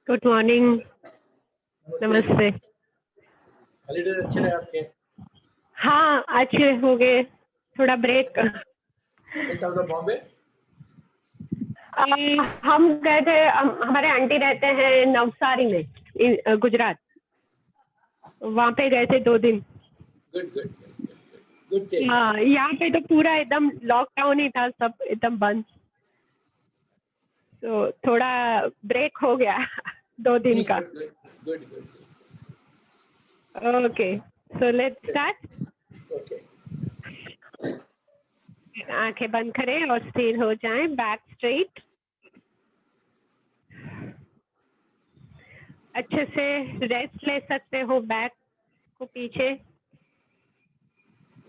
Good morning. नमस्ते। Holiday अच्छे रहे आपके? हाँ, अच्छे हो गए। थोड़ा ब्रेक। Out of Bombay? हम गए थे, हमारे आंटी रहते हैं नवसारी में, गुजरात। वहाँ पे गए थे 2 दिन। Good good good change. हाँ, यहाँ पे तो पूरा एकदम लॉकडाउन ही था, सब एकदम बंद। तो थोड़ा ब्रेक हो गया 2 दिन का। Good good. Okay, so let's start. Okay, आंखें बंद करें और स्थिर हो जाएं, बैक स्ट्रेट। अच्छे से रेस्ट ले सकते हो बैक को पीछे,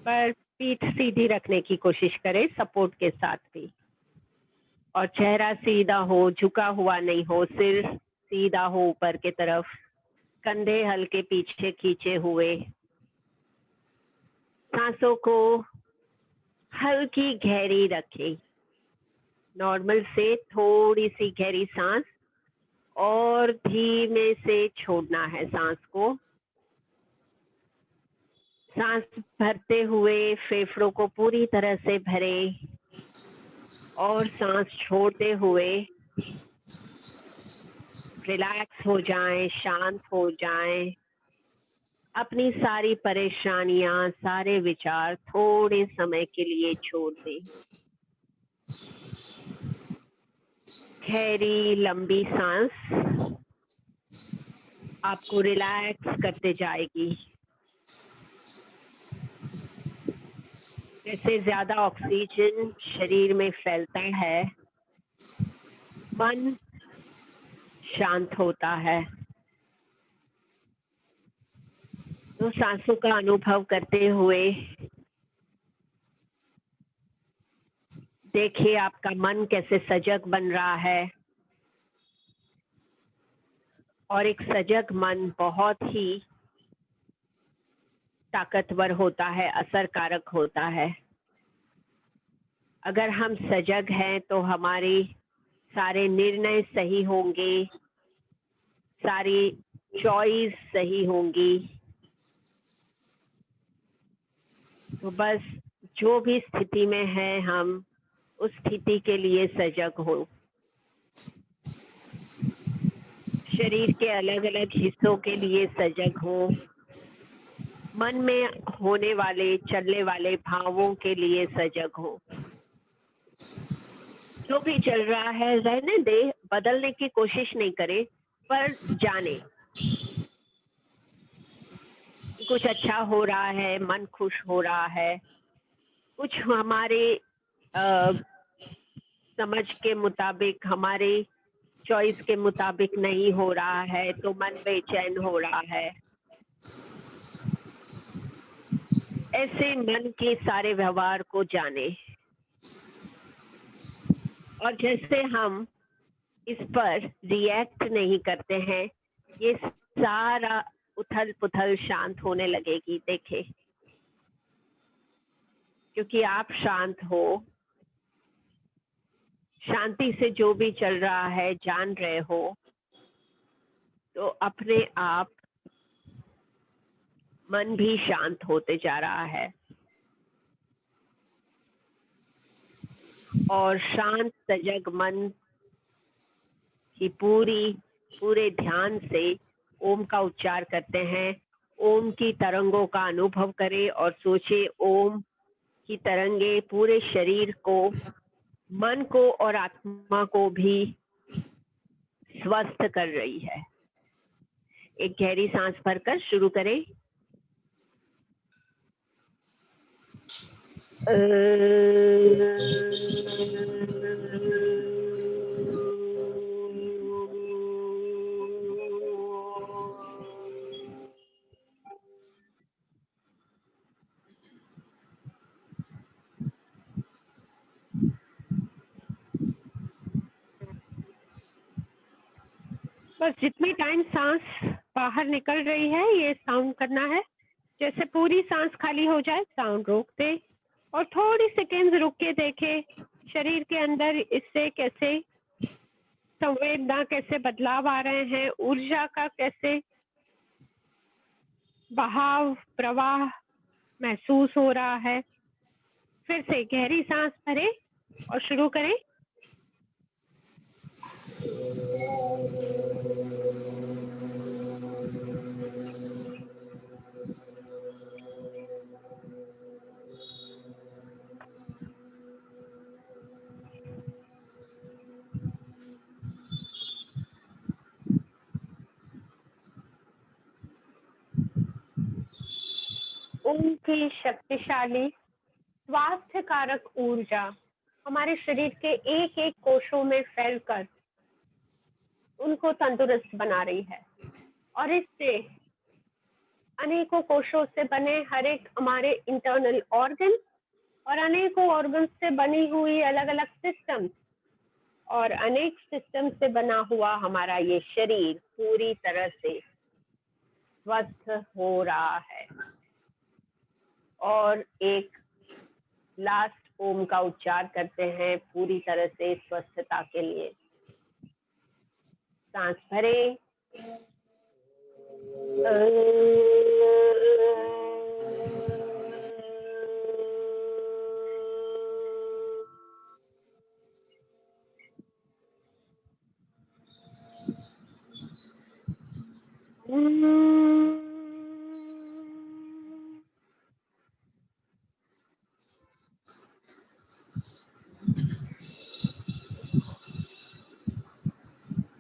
पर पीठ सीधी रखने की कोशिश करें सपोर्ट के साथ भी। और चेहरा सीधा हो, झुका हुआ नहीं हो, सिर सीधा हो ऊपर की तरफ, कंधे हल्के पीछे खींचे हुए। सांसों को हल्की गहरी रखें, नॉर्मल से थोड़ी सी गहरी सांस, और धीमे से छोड़ना है सांस को। सांस भरते हुए फेफड़ों को पूरी तरह से भरे, और सांस छोड़ते हुए रिलैक्स हो जाएं, शांत हो जाएं। अपनी सारी परेशानियां, सारे विचार थोड़े समय के लिए छोड़ दें। गहरी लंबी सांस आपको रिलैक्स करते जाएगी। जैसे ज्यादा ऑक्सीजन शरीर में फैलता है, मन शांत होता है। तो सांसों का अनुभव करते हुए देखिए आपका मन कैसे सजग बन रहा है। और एक सजग मन बहुत ही ताकतवर होता है, असरकारक होता है। अगर हम सजग हैं तो हमारे सारे निर्णय सही होंगे, सारी चॉइस सही होंगी। तो बस जो भी स्थिति में है, हम उस स्थिति के लिए सजग हो। शरीर के अलग अलग हिस्सों के लिए सजग हो। मन में होने वाले, चलने वाले भावों के लिए सजग हो। जो भी चल रहा है रहने दे, बदलने की कोशिश नहीं करे, पर जाने कुछ अच्छा हो रहा है, मन खुश हो रहा है, कुछ हमारे समझ के मुताबिक, हमारे चॉइस के मुताबिक नहीं हो रहा है, तो मन बेचैन हो रहा है। ऐसे मन के सारे व्यवहार को जाने, और जैसे हम इस पर रिएक्ट नहीं करते हैं, ये सारा उथल पुथल शांत होने लगेगी। देखे, क्योंकि आप शांत हो, शांति से जो भी चल रहा है जान रहे हो, तो अपने आप मन भी शांत होते जा रहा है। और शांत सजग मन की पूरे ध्यान से ओम का उच्चार करते हैं। ओम की तरंगों का अनुभव करें और सोचे ओम की तरंगे पूरे शरीर को, मन को और आत्मा को भी स्वस्थ कर रही है। एक गहरी सांस भरकर शुरू करें। बस जितनी टाइम सांस बाहर निकल रही है, ये साउंड करना है। जैसे पूरी सांस खाली हो जाए, साउंड रोक दे और थोड़ी सेकेंड्स रुक के देखे शरीर के अंदर इससे कैसे संवेदना कैसे बदलाव आ रहे हैं, ऊर्जा का कैसे बहाव प्रवाह महसूस हो रहा है। फिर से गहरी सांस भरें और शुरू करें। ओम की शक्तिशाली स्वास्थ्य कारक ऊर्जा हमारे शरीर के एक एक कोशों में फैलकर उनको तंदुरुस्त बना रही है और इससे अनेकों कोशों से बने हर एक हमारे इंटरनल ऑर्गन और अनेकों ऑर्गन से बनी हुई अलग अलग सिस्टम और अनेक सिस्टम से बना हुआ हमारा ये शरीर पूरी तरह से स्वस्थ हो रहा है। और एक लास्ट ओम का उच्चार करते हैं पूरी तरह से स्वस्थता के लिए। सांस भरें।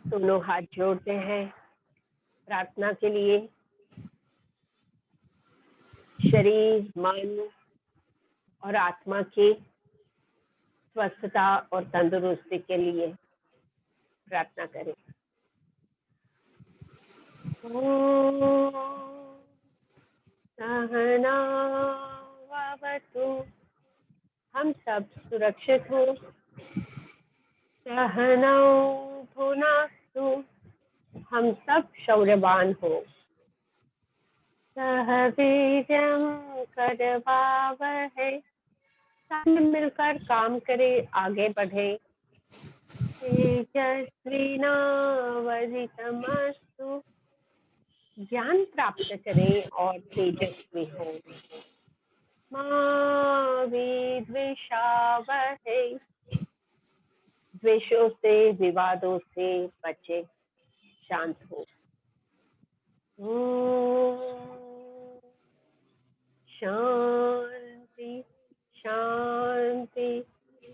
दोनों हाथ जोड़ते हैं प्रार्थना के लिए। शरीर, मन और आत्मा की स्वस्थता और तंदुरुस्ती के लिए प्रार्थना करें। सहना भवतु, हम सब सुरक्षित हो। सहनौ भुनस्तु, हम सब शौर्यवान हो। सह वीर्यं करवावहै, साथ में मिलकर काम करे, आगे बढ़े। तेजस्विनावधीतमस्तु, ज्ञान प्राप्त करें और तेजस्वी हो। मा विद्विषावहै, द्वेषों से विवादों से बचे, शांत हो। शांति शांति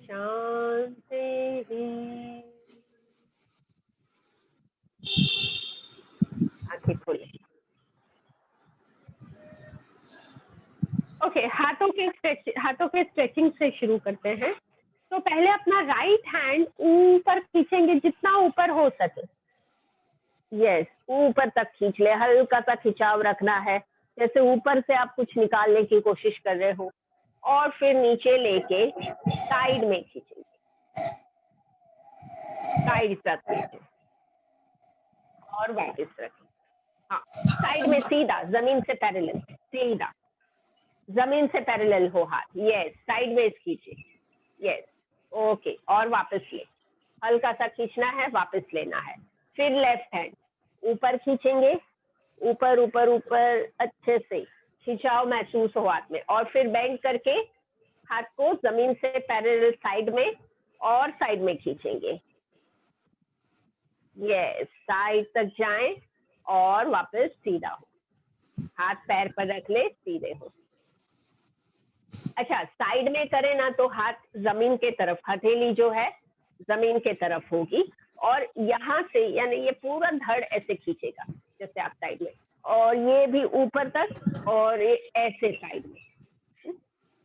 शांति। आंखें खोलें। ओके, हाथों के स्ट्रेचिंग से शुरू करते हैं। तो पहले अपना राइट हैंड ऊपर खींचेंगे जितना ऊपर हो सके। यस, ऊपर तक खींच ले, हल्का सा खिंचाव रखना है, जैसे ऊपर से आप कुछ निकालने की कोशिश कर रहे हो। और फिर नीचे लेके साइड में खींचेंगे, साइड तक खींचे और वापस रखें। हाँ, साइड में सीधा, जमीन से पैरेलल, सीधा जमीन से पैरेलल हो हाथ। यस, साइड में खींचे। यस, ओके, और वापस ले, हल्का सा खींचना है, वापस लेना है। फिर लेफ्ट हैंड ऊपर खींचेंगे, ऊपर ऊपर ऊपर, अच्छे से खिंचाव महसूस हो हाथ में। और फिर बेंड करके हाथ को जमीन से पैरेलल साइड में और साइड में खींचेंगे। यस, साइड तक जाएं और वापस सीधा हो, हाथ पैर पर रख ले, सीधे हो। अच्छा, साइड में करें ना तो हाथ जमीन के तरफ, हथेली जो है जमीन के तरफ होगी और यहाँ से यानी ये पूरा धड़ ऐसे खींचेगा जैसे आप साइड में, और ये भी ऊपर तक और ये ऐसे साइड में।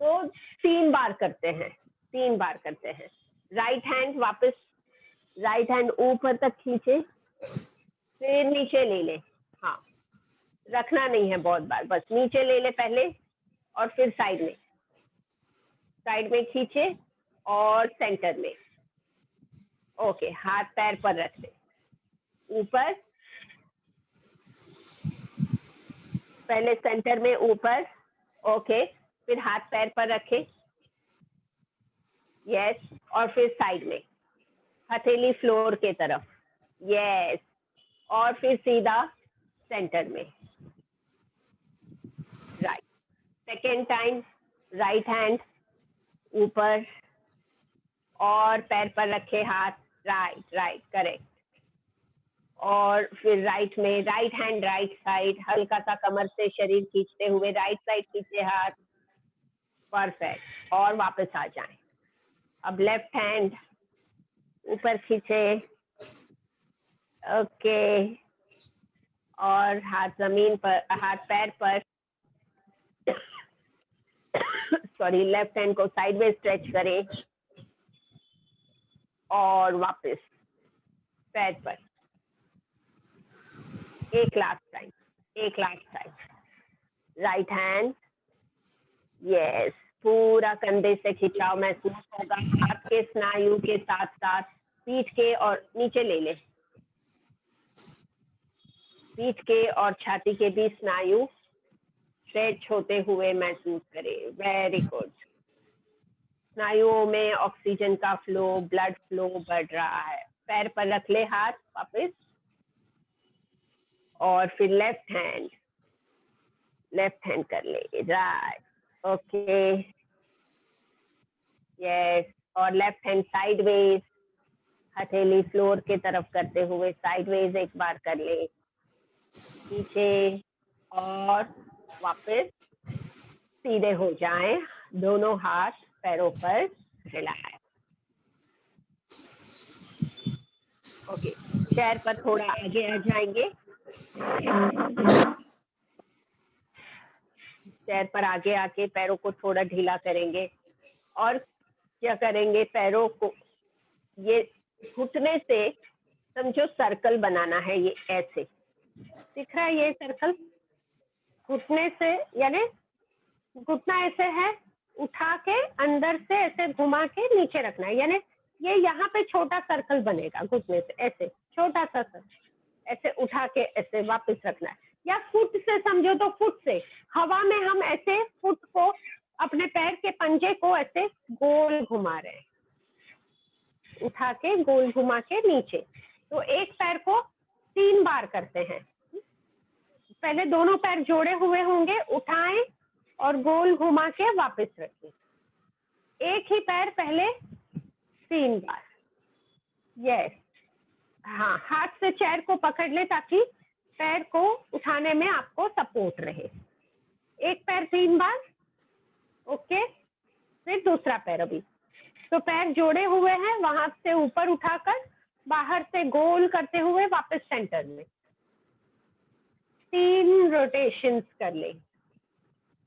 तो 3 बार करते हैं, 3 बार करते हैं। राइट हैंड वापस, राइट हैंड ऊपर तक खींचे, फिर नीचे ले ले। हाँ, रखना नहीं है बहुत बार, बस नीचे ले ले पहले और फिर साइड में खींचे और सेंटर में। ओके, हाथ पैर पर रख ले, ऊपर, पहले सेंटर में ऊपर। ओके, फिर हाथ पैर पर रखे। यस, और फिर साइड में। हथेली फ्लोर के तरफ, यस, और फिर सीधा सेंटर में, right. Second time right hand ऊपर और पैर पर रखे हाथ, राइट राइट करेक्ट, और फिर राइट में राइट हैंड राइट साइड, हल्का सा कमर से शरीर खींचते हुए राइट साइड खींचे हाथ, परफेक्ट, और वापस आ जाएं। अब लेफ्ट हैंड ऊपर खींचे, ओके, और हाथ जमीन पर, हाथ पैर पर, सॉरी, लेफ्ट हैंड को साइडवेज स्ट्रेच करें और वापस पैर पर, एक last time, right hand, yes, पूरा कंधे से खिंचाव महसूस होगा, आपके स्नायु के साथ साथ पीठ के और नीचे ले ले, पीठ के और छाती के भी स्नायु स्ट्रेच होते हुए महसूस करें, वेरी गुड। स्नायुओं में ऑक्सीजन का फ्लो, ब्लड फ्लो बढ़ रहा है। पैर पर रख ले हाथ वापस, और फिर लेफ्ट हैंड कर ले, राइट, ओके, यस, और लेफ्ट हैंड साइडवेज, हथेली फ्लोर के तरफ करते हुए साइडवेज एक बार कर ले, पीछे और वापस सीधे हो जाएं, दोनों हाथ पैरों पर हिलाएं, ओके। चेयर पर थोड़ा आगे आ जाएंगे, चेयर पर आगे आके पैरों को थोड़ा ढीला करेंगे, और क्या करेंगे, पैरों को ये घुटने से समझो सर्कल बनाना है, ये ऐसे दिख रहा है, ये सर्कल घुटने से, यानी घुटना ऐसे है, उठा के अंदर से ऐसे घुमा के नीचे रखना है, यानी ये यहाँ पे छोटा सर्कल बनेगा घुटने से, ऐसे छोटा सा सर्कल, ऐसे उठा के ऐसे वापस रखना है, या फुट से समझो तो फुट से हवा में हम ऐसे फुट को, अपने पैर के पंजे को ऐसे गोल घुमा रहे हैं, उठा के गोल घुमा के नीचे। तो एक पैर को 3 बार करते हैं, पहले दोनों पैर जोड़े हुए होंगे, उठाएं और गोल घुमा के वापस रखें, एक ही पैर पहले 3 बार, यस, हाँ, हाथ से चेयर को पकड़ ले ताकि पैर को उठाने में आपको सपोर्ट रहे, एक पैर 3 बार, ओके, फिर दूसरा पैर, अभी तो पैर जोड़े हुए हैं, वहां से ऊपर उठाकर बाहर से गोल करते हुए वापस सेंटर में 3 रोटेशंस कर ले,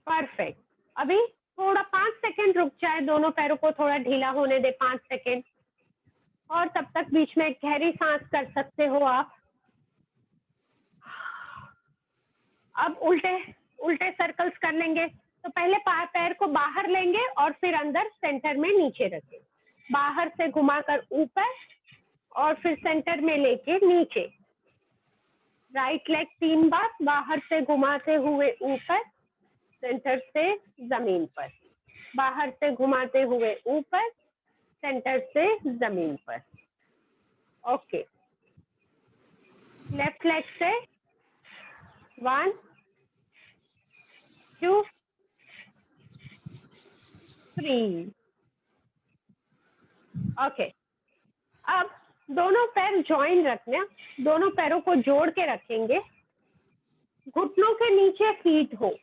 परफेक्ट। अभी थोड़ा 5 सेकेंड रुक जाए, दोनों पैरों को थोड़ा ढीला होने दे 5 सेकेंड, और तब तक बीच में गहरी सांस कर सकते हो आप। अब उल्टे सर्कल्स कर लेंगे, तो पहले पैर को बाहर लेंगे और फिर अंदर सेंटर में नीचे रखें, बाहर से घुमाकर ऊपर और फिर सेंटर में लेके नीचे, राइट लेग 3 बार बाहर से घुमाते हुए ऊपर, सेंटर से जमीन पर, बाहर से घुमाते हुए ऊपर, सेंटर से जमीन पर, ओके। लेफ्ट लेग से 1 2 3, ओके। अब दोनों पैर ज्वाइन रखना, दोनों पैरों को जोड़ के रखेंगे, घुटनों के नीचे फीट हो,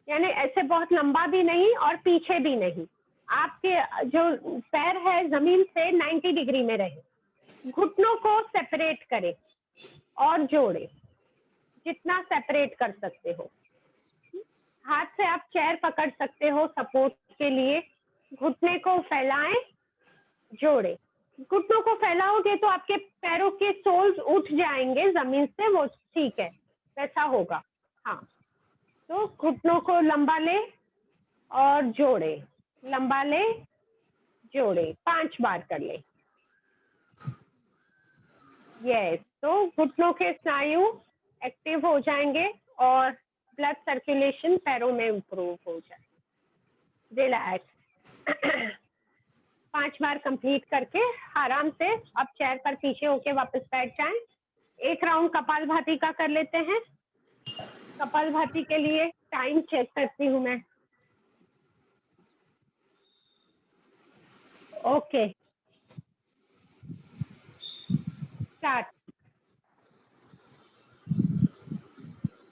यानी ऐसे बहुत लंबा भी नहीं और पीछे भी नहीं, आपके जो पैर है जमीन से 90 डिग्री में रहे, घुटनों को सेपरेट करें और जोड़े, जितना सेपरेट कर सकते हो, हाथ से आप चेयर पकड़ सकते हो सपोर्ट के लिए, घुटने को फैलाएं, जोड़े, घुटनों को फैलाओगे तो आपके पैरों के सोल्स उठ जाएंगे जमीन से, वो ठीक है, वैसा होगा, हाँ। तो घुटनों को लंबा ले और जोड़े, लंबा ले, जोड़े, 5 बार कर ले, यस। तो घुटनों के स्नायु एक्टिव हो जाएंगे और ब्लड सर्कुलेशन पैरों में इंप्रूव हो जाए, रिलैक्स। 5 बार कंप्लीट करके आराम से अब चेयर पर पीछे होके वापस बैठ जाएं। एक राउंड कपालभाति का कर लेते हैं। कपालभाति के लिए टाइम चेक करती हूँ मैं। Okay, start.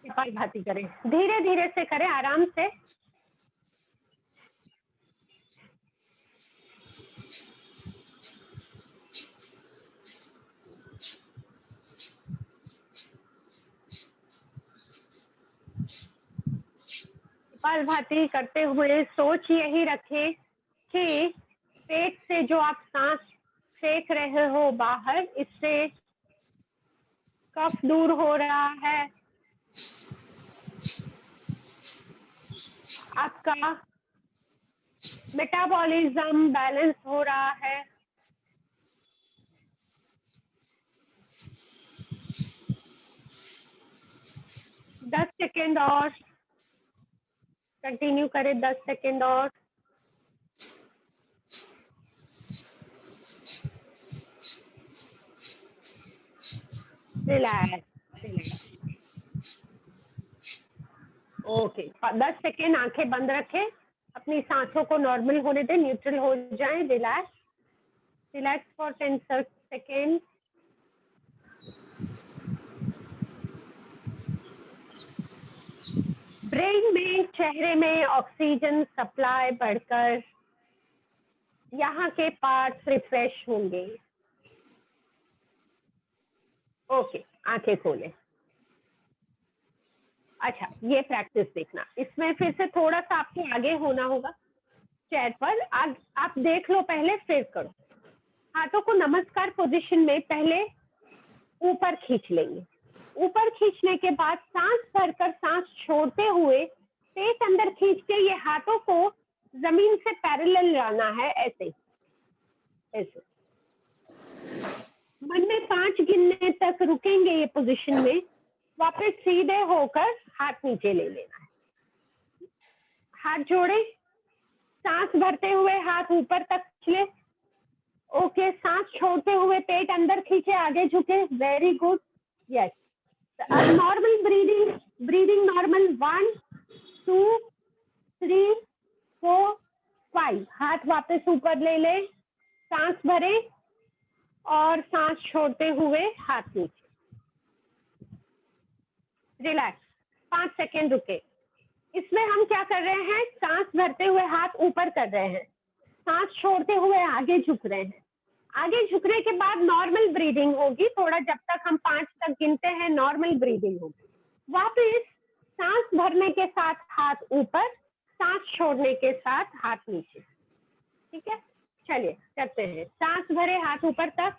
कपालभाति करें, धीरे धीरे से करें, आराम से। कपालभाति करते हुए सोच यही रखें कि पेट से जो आप सांस फेंक रहे हो बाहर, इससे कफ दूर हो रहा है, आपका मेटाबॉलिज्म बैलेंस हो रहा है। दस सेकेंड और कंटिन्यू करें, 10 सेकेंड और। रिलैक्स। ओके, 10 सेकेंड आंखें बंद रखें, अपनी सांसों को नॉर्मल होने दें, न्यूट्रल हो जाएं। Relax for 10 second. ब्रेन में, चेहरे में ऑक्सीजन सप्लाई बढ़कर यहाँ के पार्ट्स रिफ्रेश होंगे। ओके, आंखें खोलें। अच्छा, ये प्रैक्टिस देखना, इसमें फिर से थोड़ा सा आपको आगे होना होगा चेयर पर। आप देख लो पहले, फिर करो। हाथों को नमस्कार पोजीशन में पहले ऊपर खींच लेंगे। ऊपर खींचने के बाद सांस भरकर सांस छोड़ते हुए पेट अंदर खींच के ये हाथों को जमीन से पैरेलल लाना है, ऐसे ऐसे। मन में 5 गिनने तक रुकेंगे ये पोजीशन में, वापस सीधे होकर हाथ नीचे ले लेना है। हाथ जोड़े, सांस भरते हुए हाथ ऊपर तक खींचे। ओके, सांस छोड़ते हुए पेट अंदर खींचे, आगे झुके। Very good, yes. अब नॉर्मल ब्रीदिंग नॉर्मल। 1 2 3 4 5। हाथ वापस ऊपर ले ले, सांस भरे और सांस छोड़ते हुए हाथ नीचे। रिलैक्स, 5 सेकेंड रुके। इसमें हम क्या कर रहे हैं, सांस भरते हुए हाथ ऊपर कर रहे हैं, सांस छोड़ते हुए आगे झुक रहे हैं। आगे झुकने के बाद नॉर्मल ब्रीदिंग होगी, थोड़ा जब तक हम 5 तक गिनते हैं नॉर्मल ब्रीदिंग होगी। वापस सांस भरने के साथ हाथ ऊपर, सांस छोड़ने के साथ हाथ नीचे। ठीक है, चलिए करते हैं। सांस भरे, हाथ ऊपर तक,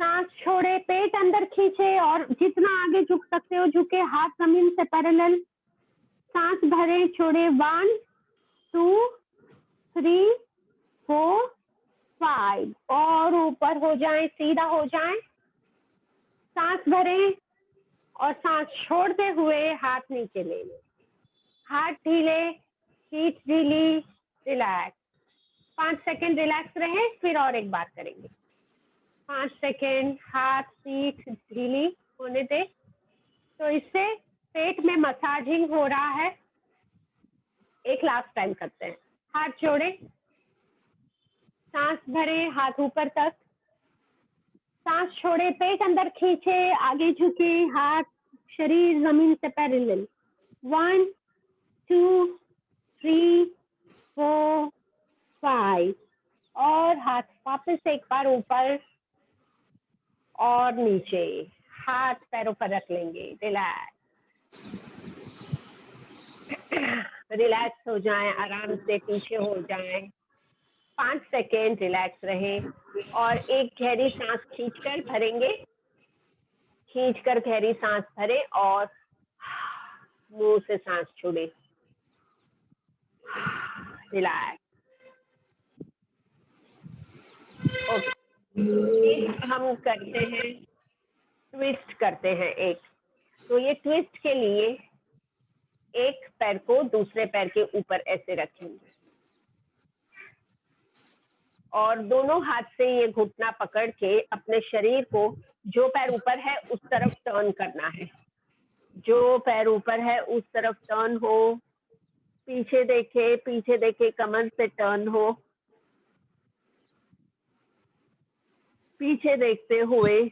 सांस छोड़े, पेट अंदर खींचे और जितना आगे झुक सकते हो झुके, हाथ जमीन से पैरेलल। सांस भरे, छोड़े। 1 2 3 4 5 और ऊपर हो जाएं, सीधा हो जाएं। सांस भरें और सांस छोड़ते हुए हाथ नीचे ले लें। हाथ ढीले, पीठ ढीली, रिलैक्स। 5 सेकेंड रिलैक्स रहे, फिर और एक बार करेंगे। 5 सेकेंड, हाथ पीठ ढीली होने दे। तो इससे पेट में मसाजिंग हो रहा है। एक लास्ट टाइम करते हैं। हाथ जोड़े, सांस भरे, हाथ ऊपर तक, सांस छोड़े, पेट अंदर खींचे, आगे झुके, हाथ शरीर जमीन से पैरेलल। 1 2 3 4 5 और हाथ वापस एक बार ऊपर और नीचे। हाथ पैरों पर रख लेंगे। रिलैक्स हो जाएं, आराम से पीछे हो जाएं। 5 सेकेंड रिलैक्स रहे और एक गहरी सांस खींचकर भरेंगे। खींचकर गहरी सांस भरे और मुंह से सांस छोड़े। रिलैक्स। ओके, एक हम करते हैं, ट्विस्ट करते हैं एक। तो ये ट्विस्ट के लिए एक पैर को दूसरे पैर के ऊपर ऐसे रखेंगे। और दोनों हाथ से ये घुटना पकड़ के अपने शरीर को जो पैर ऊपर है उस तरफ टर्न करना है, जो पैर ऊपर है उस तरफ टर्न हो, पीछे देखे, कमर से टर्न हो, पीछे देखते हुए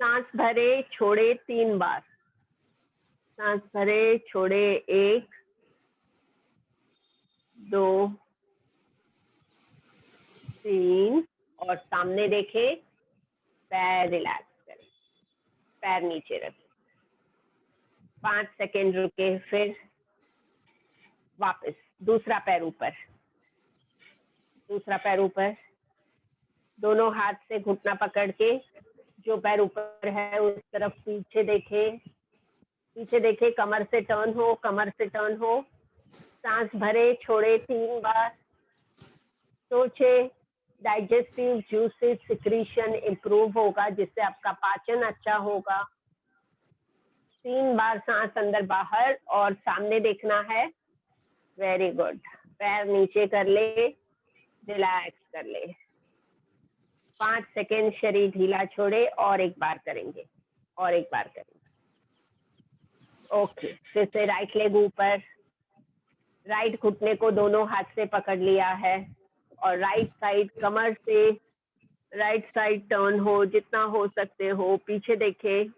सांस भरे छोड़े 3 बार, सांस भरे छोड़े 1 2 3 और सामने देखे, पैर रिलैक्स करें, पैर नीचे रखें, 5 सेकेंड रुके, फिर वापस दूसरा पैर ऊपर, दोनों हाथ से घुटना पकड़ के जो पैर ऊपर है उस तरफ पीछे देखे, कमर से टर्न हो, सांस भरे छोड़े 3 बार, सोचे डाइजेस्टिव जूसेस सिक्रीशन इंप्रूव होगा जिससे आपका पाचन अच्छा होगा। 3 बार सांस अंदर बाहर और सामने देखना है। वेरी गुड, पैर नीचे कर ले, रिलैक्स कर ले, 5 सेकेंड शरीर ढीला छोड़े और एक बार करेंगे। ओके, फिर से राइट लेग ऊपर, राइट घुटने को दोनों हाथ से पकड़ लिया है और राइट साइड कमर से राइट साइड टर्न हो, जितना हो सकते हो, पीछे देखे,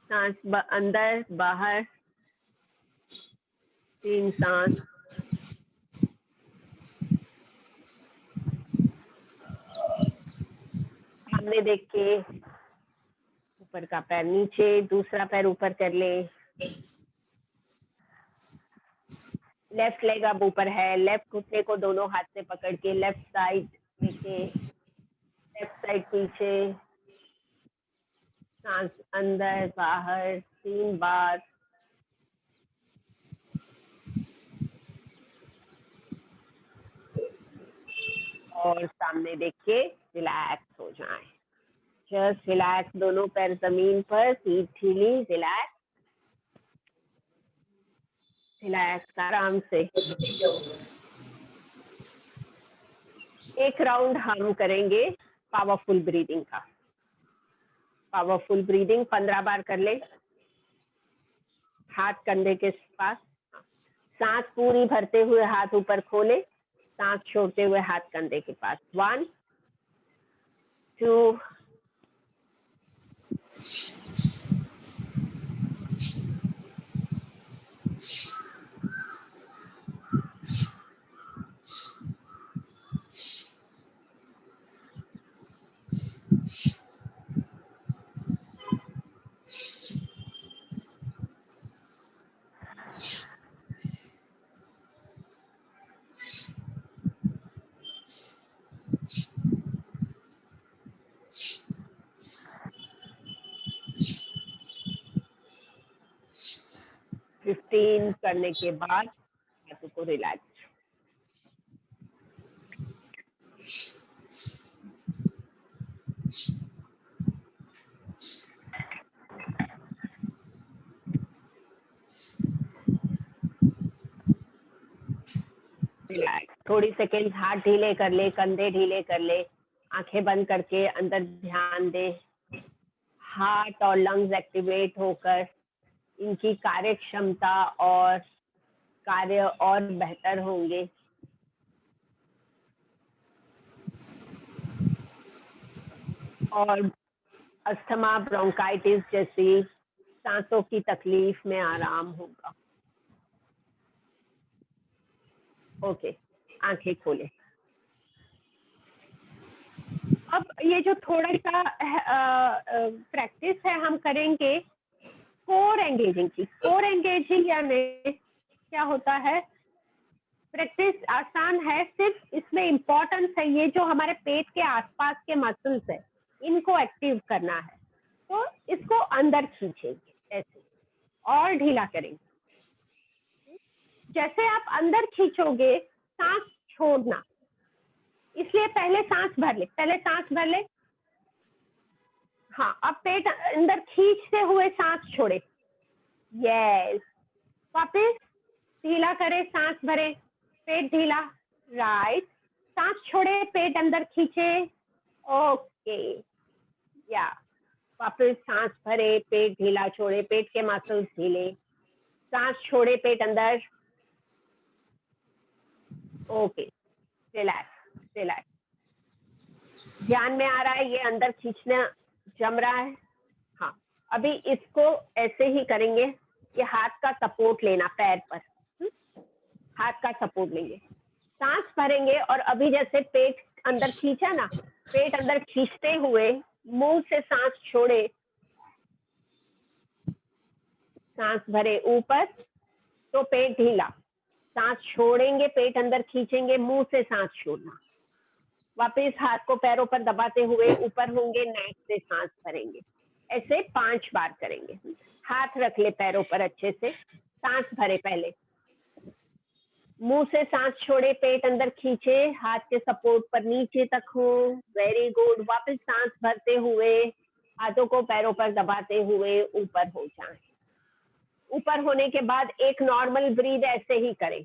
सांस अंदर बाहर, 3 सांस, सामने देख के ऊपर का पैर नीचे, दूसरा पैर ऊपर कर ले, लेफ्ट लेग अब ऊपर है, लेफ्ट घुटने को दोनों हाथ से पकड़ के लेफ्ट साइड देखे, लेफ्ट साइड पीछे, सांस अंदर बाहर 3 बार, और सामने देख के रिलैक्स हो जाएं। जस्ट रिलैक्स, दोनों पैर जमीन पर, पीठ ढीली, रिलैक्स आराम से। एक राउंड हम करेंगे पावरफुल ब्रीदिंग का। पावरफुल ब्रीदिंग 15 बार कर ले, हाथ कंधे के पास, सांस पूरी भरते हुए हाथ ऊपर खोले, सांस छोड़ते हुए हाथ कंधे के पास। 1 2 15 करने के बाद हाथों को रिलैक्स। रिलैक्स, थोड़ी सेकेंड हाथ ढीले कर ले, कंधे ढीले कर ले, आंखें बंद करके अंदर ध्यान दे। हार्ट और लंग्स एक्टिवेट होकर इनकी कार्य क्षमता और कार्य और बेहतर होंगे। और अस्थमा, ब्रोंकाइटिस जैसी सांसों की तकलीफ में आराम होगा। ओके, आंखें खोले। अब ये जो थोड़ा सा प्रैक्टिस है हम करेंगे कोर एंगेजिंग की। कोर एंगेजिंग यानी क्या होता है? प्रैक्टिस आसान है, सिर्फ इसमें इम्पोर्टेंस है ये जो हमारे पेट के आसपास के मसल्स है इनको एक्टिव करना है। तो इसको अंदर खींचेंगे ऐसे और ढीला करेंगे। जैसे आप अंदर खींचोगे सांस छोड़ना, इसलिए पहले सांस भर ले। हाँ, अब पेट अंदर खींचते हुए सांस छोड़े। यस, वापस ढीला करे, सांस भरे, पेट ढीला, राइट, सांस छोड़े, पेट अंदर खींचे, ओके, या वापस सांस भरे, पेट ढीला छोड़े, पेट के मसल्स ढीले, सांस छोड़े, पेट अंदर, ओके, रिलैक्स रिलैक्स। ध्यान में आ रहा है ये अंदर खींचना जम रहा है। हाँ, अभी इसको ऐसे ही करेंगे, ये हाथ का सपोर्ट लेना पैर पर, हाथ का सपोर्ट लेंगे, सांस भरेंगे और अभी जैसे पेट अंदर खींचा ना, पेट अंदर खींचते हुए मुंह से सांस छोड़े, सांस भरे ऊपर तो पेट ढीला, सांस छोड़ेंगे, पेट अंदर खींचेंगे, मुंह से सांस छोड़ना, वापस हाथ को पैरों पर दबाते हुए ऊपर होंगे, नेक से सांस भरेंगे, ऐसे 5 बार करेंगे। हाथ रख ले पैरों पर अच्छे से, सांस भरे, पहले मुंह से सांस छोड़े, पेट अंदर खींचे, हाथ के सपोर्ट पर नीचे तक हो, वेरी गुड, वापस सांस भरते हुए हाथों को पैरों पर दबाते हुए ऊपर हो जाएं। ऊपर होने के बाद एक नॉर्मल ब्रीद ऐसे ही करें,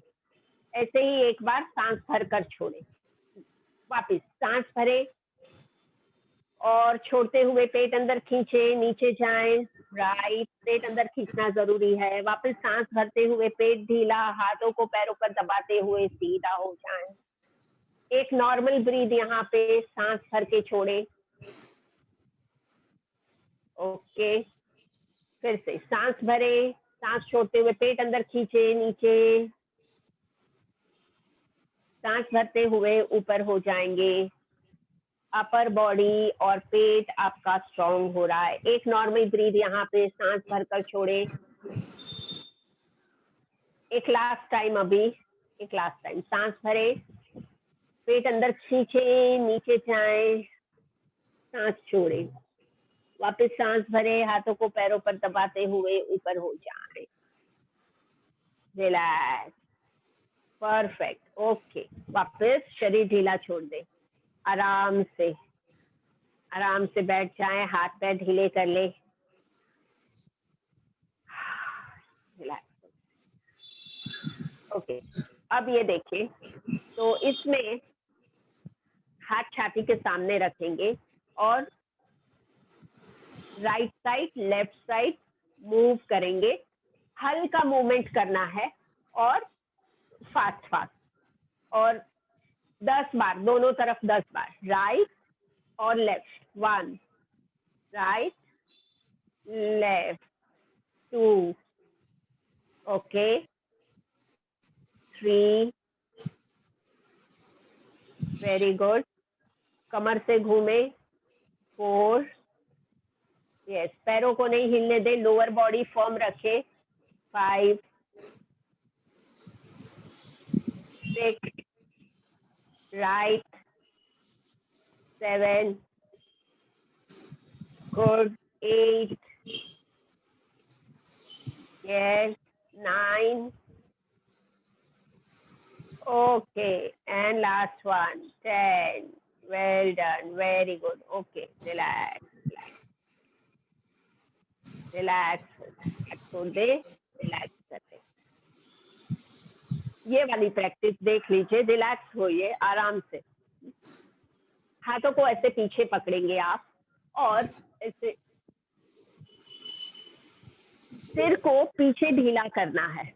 ऐसे ही एक बार सांस भरकर छोड़े, वापस सांस भरे और छोड़ते हुए पेट अंदर खींचे, नीचे जाएं, राइट, पेट अंदर खींचना जरूरी है, वापस सांस भरते हुए पेट ढीला, हाथों को पैरों पर दबाते हुए सीधा हो जाएं। एक नॉर्मल ब्रीद यहाँ पे, सांस भर के छोड़े, ओके, फिर से सांस भरे, सांस छोड़ते हुए पेट अंदर खींचे, नीचे, सांस भरते हुए ऊपर हो जाएंगे, अपर बॉडी और पेट आपका स्ट्रॉन्ग हो रहा है। एक नॉर्मल ब्रीद यहाँ पे, सांस भरकर छोड़े, एक लास्ट टाइम, अभी एक लास्ट टाइम, सांस भरे, पेट अंदर खींचे, नीचे जाए, सांस छोड़े, वापस सांस भरे, हाथों को पैरों पर दबाते हुए ऊपर हो जाए, रिलैक्स, परफेक्ट, ओके, वापस शरीर ढीला छोड़ दे, आराम से बैठ जाए, हाथ पैर ढीले कर ले, रिलैक्स, ओके। अब ये देखिए, तो इसमें हाथ छाती के सामने रखेंगे और right side left side move करेंगे, हल्का मूवमेंट करना है और फास्ट और 10 बार, दोनों तरफ 10 बार, राइट और left, 1, right, left, 2, okay, 3, very good, कमर से घूमे, 4, यस, पैरों को नहीं हिलने दे, लोअर बॉडी फर्म रखे, 5, 6, right, 7, good, 8, yes, 9, okay, and last one, 10, well done, very good, okay, relax, छोड़ दे, रिलैक्स कर दे, ये वाली प्रैक्टिस देख लीजिए, रिलैक्स होइए आराम से, हाथों को ऐसे पीछे पकड़ेंगे आप और ऐसे सिर को पीछे ढीला करना है,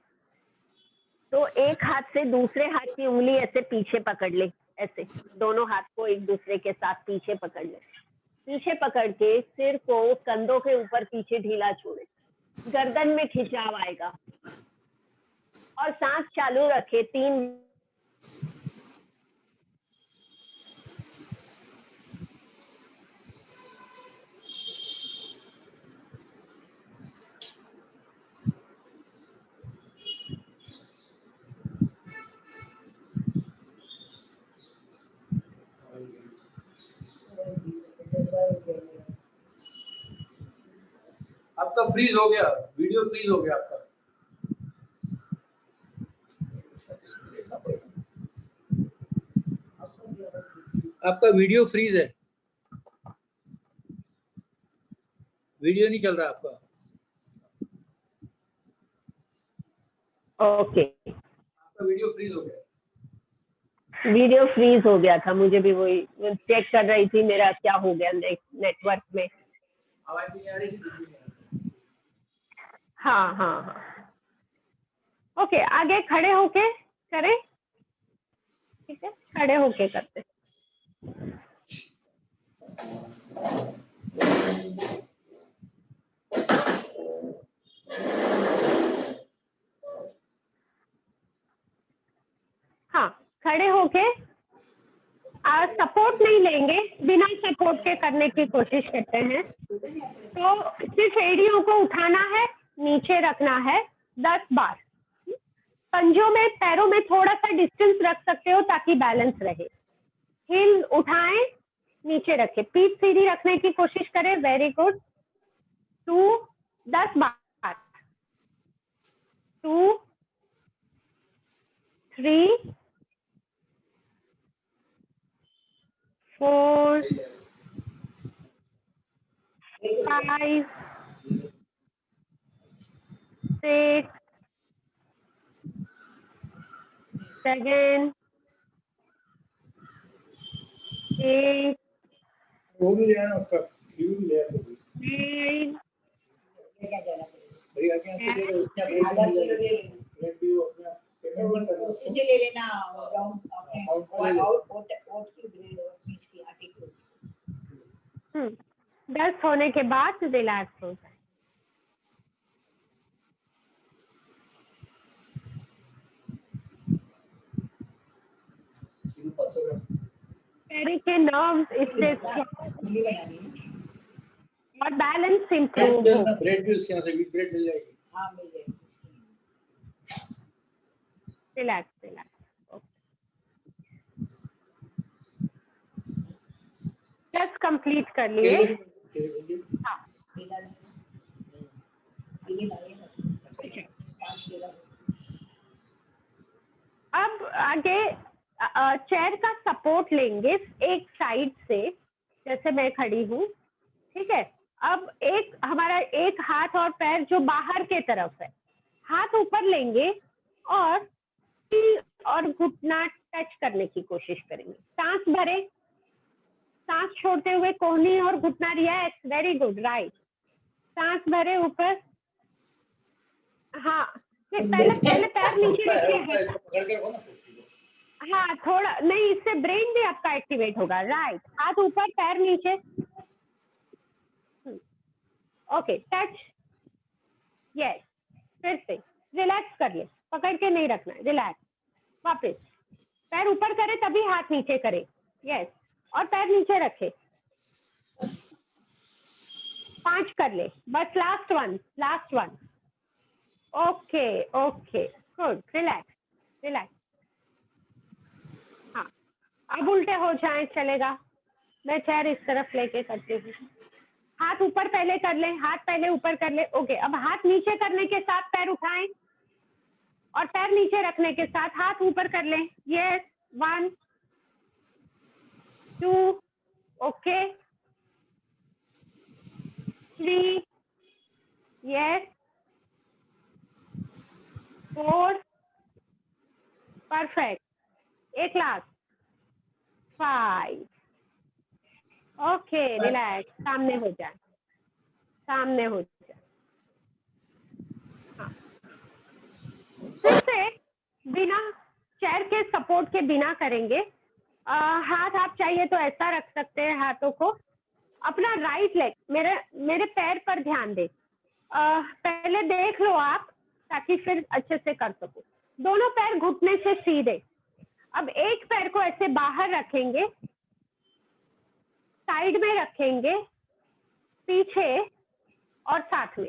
तो एक हाथ से दूसरे हाथ की उंगली ऐसे पीछे पकड़ ले, ऐसे दोनों हाथ को एक दूसरे के साथ पीछे पकड़ ले, पीछे पकड़ के सिर को कंधों के ऊपर पीछे ढीला छोड़े, गर्दन में खिंचाव आएगा और सांस चालू रखे, 3 आपका फ्रीज हो गया, वीडियो फ्रीज हो गया आपका। आपका वीडियो फ्रीज है, वीडियो नहीं चल रहा आपका। ओके, आपका वीडियो फ्रीज हो गया। वीडियो फ्रीज हो गया था, मुझे भी वही चेक कर रही थी मेरा क्या हो गया नेटवर्क में। आवाज नहीं आ रही थी, बिल्कुल नहीं आ रही। हाँ हाँ हाँ, ओके आगे खड़े होके करें, ठीक है खड़े होके करते। हाँ खड़े होके सपोर्ट नहीं लेंगे, बिना सपोर्ट के करने की कोशिश करते हैं। तो सिर्फ एड़ियों को उठाना है, नीचे रखना है 10 बार। पंजों में पैरों में थोड़ा सा डिस्टेंस रख सकते हो ताकि बैलेंस रहे। हिल उठाएं, नीचे रखें, पीठ सीधी रखने की कोशिश करें। Very good. 2 10 बार। 2 3 4 5 6 7 8 वो भी ले आना उसका, व्यू भी ले आना। 9 भैया के यहाँ से ले लो, उसका ब्रेक भी अपना पेमेंट करना। उसी से ले लेना राउंड अपने आउट की ग्रेड और बीच की आटे की। 10 होने के बाद रिलैक्स हो जाए। पैर के नर्व्स इससे और बैलेंस इम्प्रूव हो। ब्रेड भी उसके यहाँ से भी ब्रेड मिल जाएगी। हाँ मिल जाएगी। Relax relax. जस्ट कंप्लीट कर लिए। हाँ अब आगे चेयर का सपोर्ट लेंगे एक साइड से, जैसे मैं खड़ी हूँ, ठीक है। अब एक हमारा एक हाथ और पैर जो बाहर के तरफ है, हाथ ऊपर लेंगे और घुटना टच करने की कोशिश करेंगे। सांस भरे, सांस छोड़ते हुए कोहनी और घुटना रिलैक्स। Very good, right. सांस भरे ऊपर। हाँ पहले पैर नीचे रखिए। हाँ थोड़ा नहीं, इससे ब्रेन भी आपका एक्टिवेट होगा। राइट, हाथ ऊपर पैर नीचे। Okay touch, yes. फिर से रिलैक्स कर ले, पकड़ के नहीं रखना है, रिलैक्स। वापस पैर ऊपर करे तभी हाथ नीचे करे, यस। और पैर नीचे रखे। 5 कर ले बस, last one. Okay okay good, relax relax. हाँ अब उल्टे हो जाए चलेगा। मैं चेयर इस तरफ लेके करती हूँ। हाथ ऊपर पहले कर ले, हाथ पहले ऊपर कर ले। ओके अब हाथ नीचे करने के साथ पैर उठाएं और पैर नीचे रखने के साथ हाथ ऊपर कर लें। यस, 1 2 ओके 3 यस 4 परफेक्ट, एक लास्ट 5 ओके रिलैक्स। सामने हो जाए। हाँ फिर से बिना चेयर के सपोर्ट के बिना करेंगे। हाथ आप चाहिए तो ऐसा रख सकते हैं हाथों को। अपना राइट लेग मेरे पैर पर ध्यान दे। पहले देख लो आप, ताकि फिर अच्छे से कर सको। दोनों पैर घुटने से सीधे। अब एक पैर को ऐसे बाहर रखेंगे, साइड में रखेंगे, पीछे और साथ में,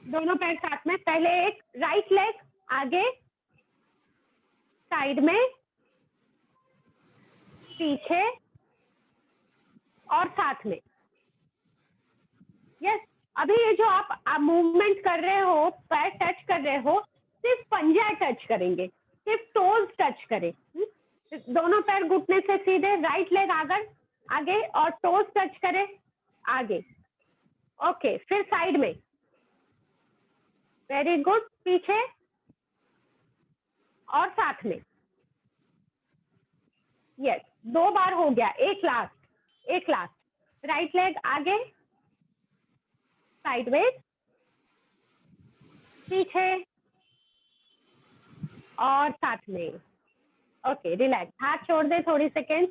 दोनों पैर साथ में। पहले एक राइट लेग आगे, साइड में, पीछे और साथ में। यस अभी ये जो आप मूवमेंट कर रहे हो, पैर टच कर रहे हो, सिर्फ पंजा टच करेंगे, सिर्फ टोज टच करें। दोनों पैर घुटने से सीधे, राइट लेग आगे और टोज टच करें आगे। ओके फिर साइड में, वेरी गुड, पीछे और साथ में, यस 2 बार हो गया, एक लास्ट, राइट लेग आगे, साइडवेज, पीछे और साथ में। ओके, रिलैक्स, हाथ छोड़ दे, थोड़ी सेकेंड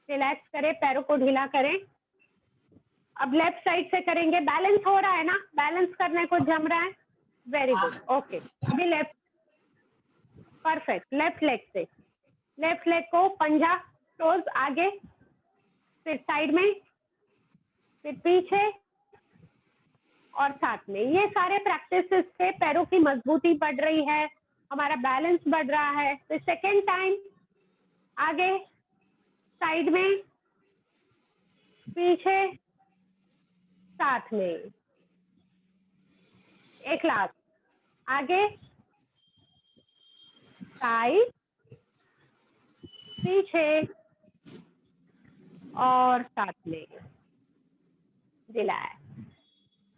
रिलैक्स करें, पैरों को ढीला करें। अब लेफ्ट साइड से करेंगे, बैलेंस हो रहा है ना, बैलेंस करने को जम रहा है, वेरी गुड। ओके, अभी लेफ्ट, परफेक्ट, लेफ्ट लेग से, लेफ्ट लेग को पंजा, टोज आगे, फिर साइड में, फिर पीछे और साथ में। ये सारे प्रैक्टिसेस से पैरों की मजबूती बढ़ रही है, हमारा बैलेंस बढ़ रहा है। फिर सेकेंड टाइम आगे, साइड में, पीछे, साथ में, एक लास्ट, आगे, साइड, पीछे और साथ में। रिलैक्स,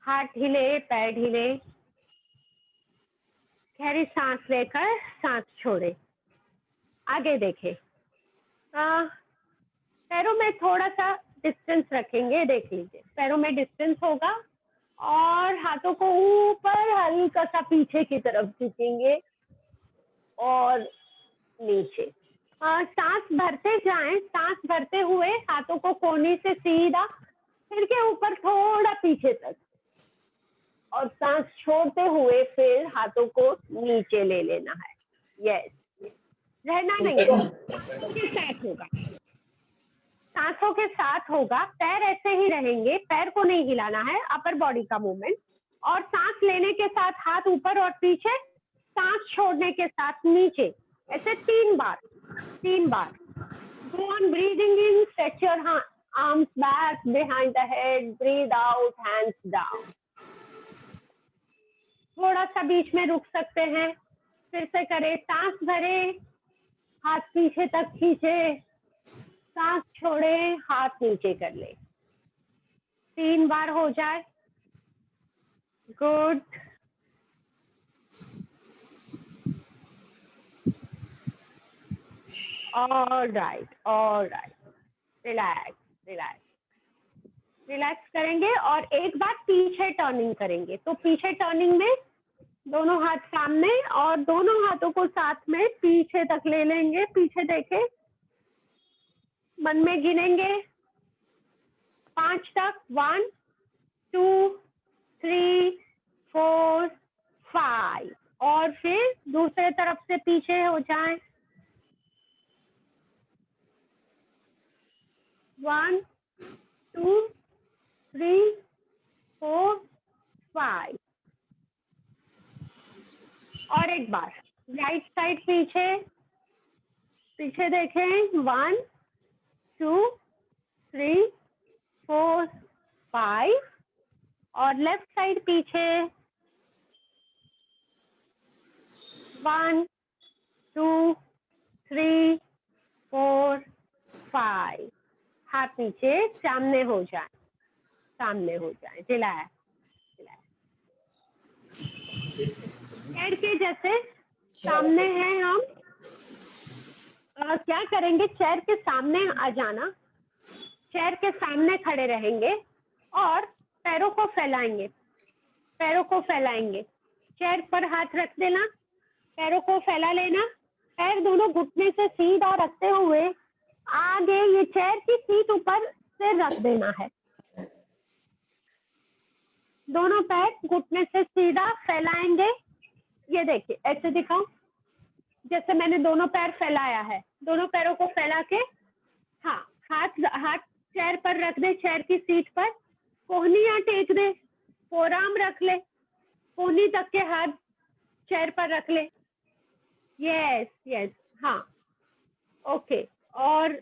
हाथ ढीले, पैर ढीले, गहरी सांस लेकर सांस छोड़े, आगे देखें। पैरों में थोड़ा सा डिस्टेंस रखेंगे, देख लीजिए पैरों में डिस्टेंस होगा और हाथों को ऊपर हल्का सा पीछे की तरफ झुकेंगे और नीचे। सांस भरते जाएं, सांस भरते हुए हाथों को कोहनी से सीधा सिर के ऊपर थोड़ा पीछे तक, और सांस छोड़ते हुए फिर हाथों को नीचे ले लेना है। यस, रहना नहीं है, के साथ होगा, सांसों के साथ होगा, पैर ऐसे ही रहेंगे, पैर को नहीं हिलाना है, अपर बॉडी का मूवमेंट। और सांस लेने के साथ हाथ ऊपर और पीछे, सांस छोड़ने के साथ नीचे, ऐसे 3 बार। Go on breathing in, stretch your arms back behind the head, breathe out, hands down. थोड़ा सा बीच में रुक सकते हैं, फिर से करें, सांस भरे, हाथ पीछे तक खींचे, सांस छोड़े, हाथ नीचे कर ले, 3 बार हो जाए। गुड। ऑल राइट, रिलैक्स करेंगे और एक बार पीछे टर्निंग करेंगे। तो पीछे टर्निंग में दोनों हाथ सामने और दोनों हाथों को साथ में पीछे तक ले लेंगे, पीछे देखें, मन में गिनेंगे 5 तक, 1 2 3 4 5, और फिर दूसरे तरफ से पीछे हो जाएं, 1 2 3 4 5। और एक बार राइट साइड पीछे देखें, 1 2 3 4 5, और लेफ्ट साइड पीछे, 1 2 3 4 5। हाथ नीचे, सामने हो जाए, रिलैक्स। पैर के जैसे सामने हैं हम, क्या करेंगे, चेयर के सामने आ जाना, चेयर के सामने खड़े रहेंगे और पैरों को फैलाएंगे, चेयर पर हाथ रख देना, पैरों को फैला लेना, पैर दोनों घुटने से सीधा रखते हुए आगे ये चेयर की सीट ऊपर से रख देना है। दोनों पैर घुटने से सीधा फैलाएंगे, ये देखिए ऐसे दिखाओ, जैसे मैंने दोनों पैर फैलाया है, दोनों पैरों को फैला के, हाँ, हाथ चेयर पर रख दे, चेयर की सीट पर, कोहनियां टेक दे, फोरआर्म रख ले, कोहनी तक के हाथ चेयर पर रख ले। यस, हाँ, ओके, और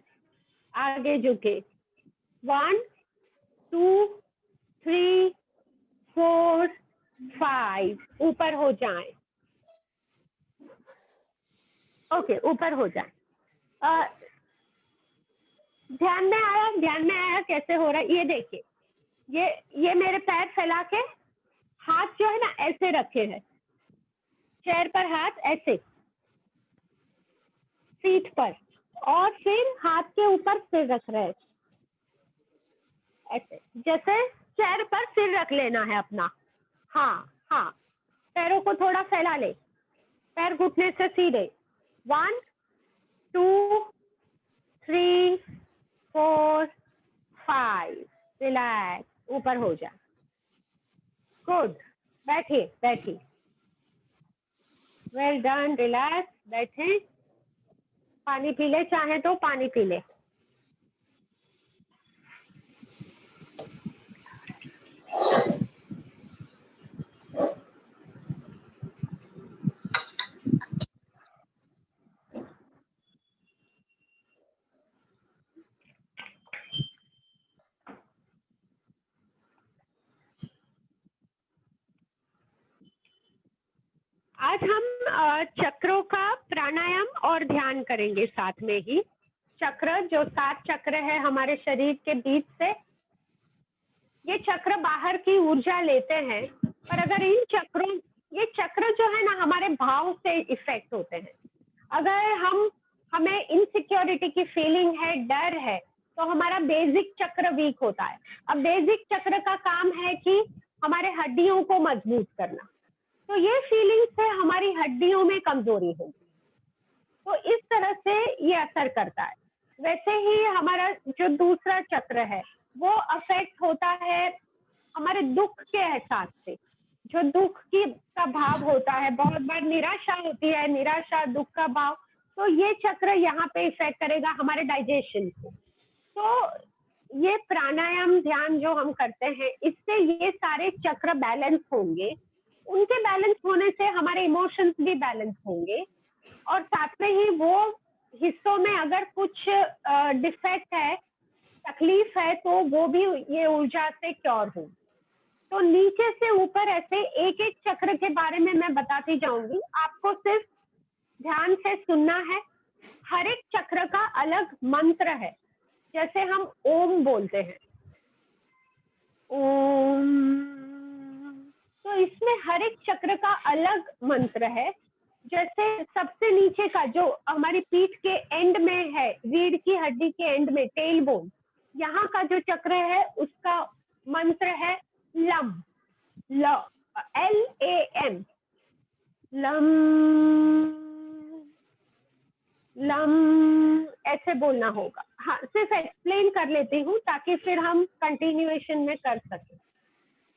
आगे झुके, 1 2 3 4 5, ऊपर हो जाएं। ओके, ऊपर हो जाए। ध्यान में आया कैसे हो रहा है? ये देखिए, ये मेरे पैर फैला के हाथ जो है ना ऐसे रखे हैं, चेयर पर हाथ ऐसे, सीट पर, और फिर हाथ के ऊपर सिर रख रहे हैं ऐसे, जैसे चेयर पर सिर रख लेना है अपना। हाँ हाँ, पैरों को थोड़ा फैला ले, पैर घुटने से सीधे। 1 2 3 4 5, रिलैक्स, ऊपर हो जा। गुड, बैठिए बैठिए, वेल डन, रिलैक्स, बैठे। पानी पी ले, चाहे तो पानी पी ले। आज हम चक्रों का प्राणायाम और ध्यान करेंगे साथ में ही। चक्र, जो 7 चक्र है हमारे शरीर के बीच से, ये चक्र बाहर की ऊर्जा लेते हैं, पर अगर इन चक्रों, ये चक्र जो है ना हमारे भाव से इफेक्ट होते हैं। अगर हमें इनसिक्योरिटी की फीलिंग है, डर है, तो हमारा बेसिक चक्र वीक होता है। अब बेसिक चक्र का काम है कि हमारे हड्डियों को मजबूत करना, तो ये फीलिंग से हमारी हड्डियों में कमजोरी होगी, तो इस तरह से ये असर करता है। वैसे ही हमारा जो दूसरा चक्र है वो अफेक्ट होता है हमारे दुख के एहसास से। जो दुख का भाव होता है, बहुत बार निराशा होती है, निराशा, दुख का भाव, तो ये चक्र यहाँ पे इफेक्ट करेगा हमारे डाइजेशन को। तो ये प्राणायाम ध्यान जो हम करते हैं, इससे ये सारे चक्र बैलेंस होंगे। उनके बैलेंस होने से हमारे इमोशंस भी बैलेंस होंगे, और साथ में ही वो हिस्सों में अगर कुछ डिफेक्ट है, तकलीफ है, तो वो भी ये ऊर्जा से क्योर हो। तो नीचे से ऊपर ऐसे एक एक चक्र के बारे में मैं बताती जाऊंगी, आपको सिर्फ ध्यान से सुनना है। हर एक चक्र का अलग मंत्र है, जैसे हम ओम बोलते हैं, ओम, तो इसमें हर एक चक्र का अलग मंत्र है। जैसे सबसे नीचे का जो हमारी पीठ के एंड में है, रीढ़ की हड्डी के एंड में, टेल बोन, यहाँ का जो चक्र है उसका मंत्र है लम, LAM, लम लम, ऐसे बोलना होगा। हाँ, सिर्फ एक्सप्लेन कर लेती हूँ ताकि फिर हम कंटिन्यूएशन में कर सकें।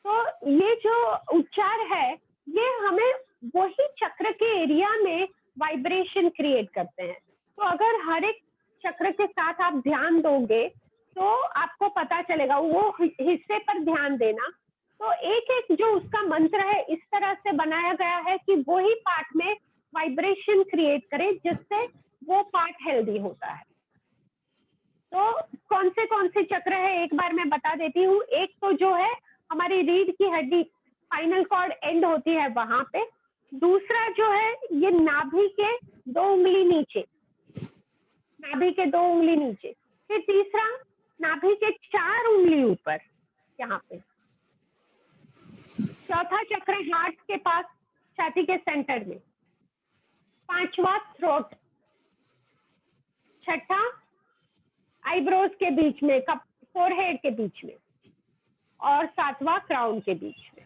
तो ये जो उच्चार है, ये हमें वही चक्र के एरिया में वाइब्रेशन क्रिएट करते हैं। तो अगर हर एक चक्र के साथ आप ध्यान दोगे तो आपको पता चलेगा, वो हिस्से पर ध्यान देना। तो एक एक जो उसका मंत्र है इस तरह से बनाया गया है कि वही पार्ट में वाइब्रेशन क्रिएट करे, जिससे वो पार्ट हेल्दी होता है। तो कौन से चक्र है एक बार मैं बता देती हूँ। एक तो जो है हमारी रीढ़ की हड्डी, स्पाइनल कॉर्ड एंड होती है वहां पे। दूसरा जो है ये नाभि के 2 उंगली नीचे, नाभि के 2 उंगली नीचे। फिर तीसरा नाभि के 4 उंगली ऊपर यहाँ पे। चौथा चक्र हार्ट के पास, छाती के सेंटर में। पांचवा थ्रोट। छठा आईब्रोज के बीच में, फोरहेड के बीच में। और 7वां क्राउन के बीच में।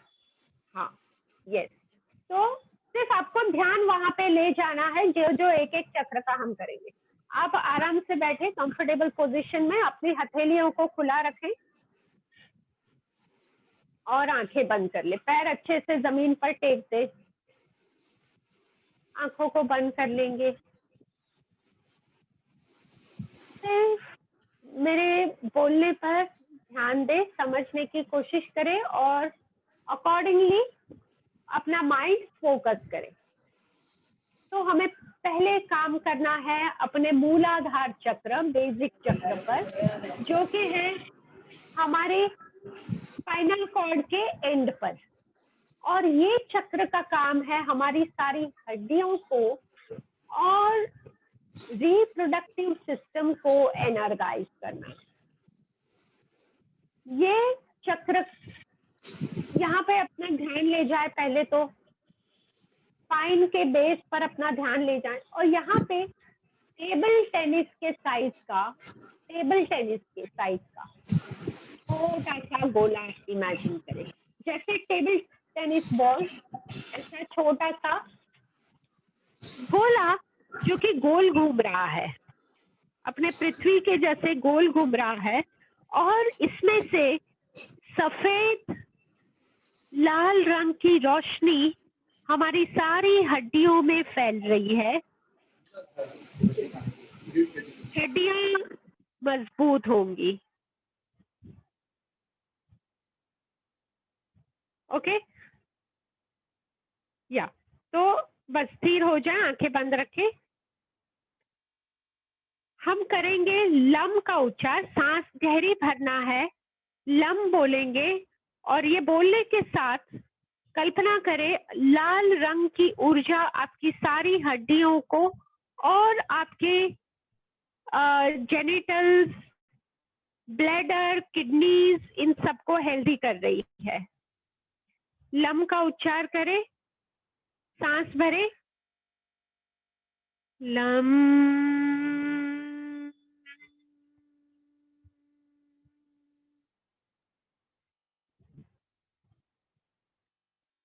हाँ, यस। तो सिर्फ आपको ध्यान वहां पे ले जाना है, जो जो एक एक चक्र का हम करेंगे। आप आराम से बैठे कंफर्टेबल पोजीशन में, अपनी हथेलियों को खुला रखें और आंखें बंद कर ले। पैर अच्छे से जमीन पर टेक दे, आंखों को बंद कर लेंगे। सिर्फ मेरे बोलने पर ध्यान दे, समझने की कोशिश करें और अकॉर्डिंगली अपना माइंड फोकस करें। तो हमें पहले काम करना है अपने मूलाधार चक्र, बेसिक चक्र पर, जो कि है हमारे स्पाइनल कॉर्ड के एंड पर। और ये चक्र का काम है हमारी सारी हड्डियों को और रिप्रोडक्टिव सिस्टम को एनर्जाइज करना। ये चक्र यहाँ पे अपना ध्यान ले जाए, पहले तो स्पाइन के बेस पर अपना ध्यान ले जाए, और यहाँ पे टेबल टेनिस के साइज का, टेबल टेनिस के साइज का छोटा सा गोला इमेजिन करें। जैसे टेबल टेनिस बॉल, ऐसा छोटा सा गोला जो कि गोल घूम रहा है, अपने पृथ्वी के जैसे गोल घूम रहा है, और इसमें से सफेद लाल रंग की रोशनी हमारी सारी हड्डियों में फैल रही है। हड्डियां मजबूत होंगी। ओके, या तो बस स्थिर हो जाए, आंखें बंद रखें। हम करेंगे लम का उच्चार, सांस गहरी भरना है, लम बोलेंगे, और ये बोलने के साथ कल्पना करें लाल रंग की ऊर्जा आपकी सारी हड्डियों को और आपके जेनिटल्स, ब्लैडर, किडनीज, इन सबको हेल्दी कर रही है। लम का उच्चार करें, सांस भरे, लम।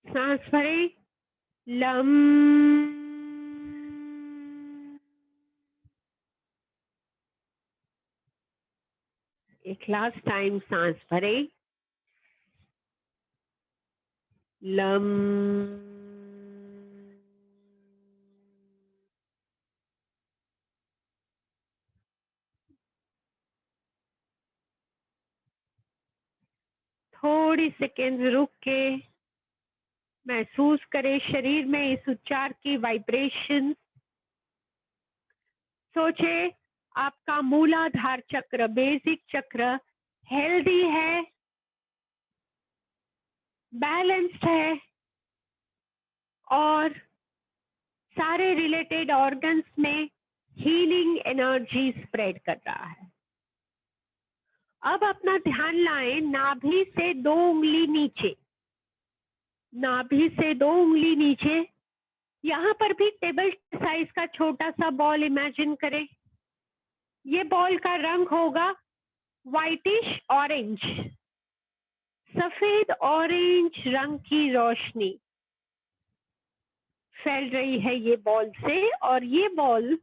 सांस भरे, लम। एक लास्ट टाइम सांस भरे, लम। थोड़ी सेकेंड रुक के महसूस करें शरीर में इस उच्चार की वाइब्रेशन। सोचे आपका मूलाधार चक्र, बेसिक चक्र हेल्दी है, बैलेंस्ड है, और सारे रिलेटेड ऑर्गन्स में हीलिंग एनर्जी स्प्रेड कर रहा है। अब अपना ध्यान लाएं नाभि से 2 उंगली नीचे, नाभि से 2 उंगली नीचे। यहाँ पर भी टेबल साइज का छोटा सा बॉल इमेजिन करें। ये बॉल का रंग होगा व्हाइटिश ऑरेंज, सफेद ऑरेंज रंग की रोशनी फैल रही है ये बॉल से, और ये बॉल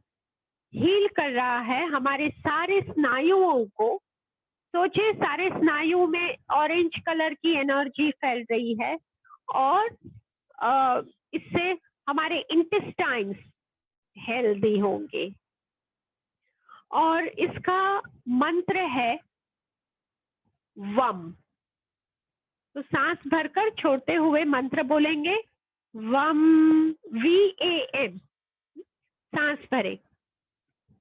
हील कर रहा है हमारे सारे स्नायुओं को। सोचिए सारे स्नायु में ऑरेंज कलर की एनर्जी फैल रही है, और इससे हमारे इंटेस्टाइन्स हेल्दी होंगे। और इसका मंत्र है वम। तो सांस भरकर छोड़ते हुए मंत्र बोलेंगे, वम, VAM। सांस भरे,